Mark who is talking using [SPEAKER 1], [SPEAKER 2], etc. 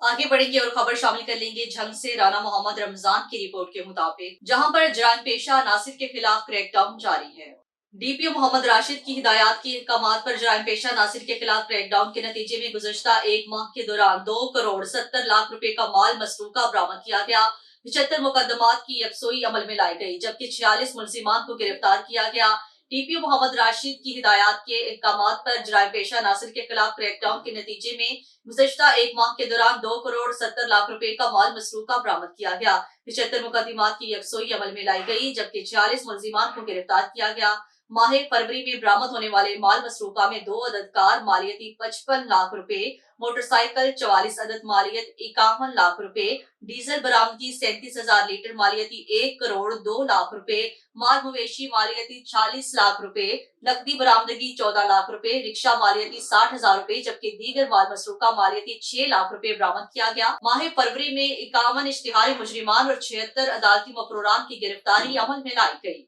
[SPEAKER 1] आगे बढ़ेंगे और खबर शामिल कर लेंगे झंग से। राना मोहम्मद रमजान की रिपोर्ट के मुताबिक जहां पर जराइम पेशा नासिर के खिलाफ क्रैकडाउन जारी है। डीपीओ मोहम्मद राशिद की हिदायत के अहकामात पर जराइम पेशा नासिर के खिलाफ क्रैकडाउन के नतीजे में गुज़श्ता एक माह के दौरान 2 करोड़ 70 लाख रुपए का माल मसरूका बरामद किया गया। 75 मुकदमात की यकसोई अमल में लाई गई, जबकि 46 मुलजिमान को गिरफ्तार किया गया। डीपीओ मोहम्मद राशिद की हिदायत के अहकामात पर जराइम पेशा नासिर के खिलाफ क्रैकडाउन के नतीजे में गुज़श्ता एक माह के दौरान 2 करोड़ 70 लाख रुपए का माल मसरूका बरामद किया गया। 75 मुकदमात की यकसोई अमल में लाई गई, जबकि 46 मुलजिमान को गिरफ्तार किया गया। माह फरवरी में बरामद होने वाले माल मसरूका में 2 अदद कार मालियती 55 लाख रुपए, मोटरसाइकिल 44 अदद मालियत 51 लाख रुपए, डीजल बरामदगी 37,000 लीटर मालियती 1 करोड़ 2 लाख रुपए, माल मवेशी मालियती 40 लाख रुपए, नकदी बरामदगी 14 लाख रुपए, रिक्शा मालियती 60,000 रुपए, जबकि दीगर माल मसरूका मालियती 6 लाख रुपए बरामद किया गया। माह फरवरी में 51 इश्तिहारी मुजरिमान और 76 अदालती मफरूरान की गिरफ्तारी अमल में लाई गई।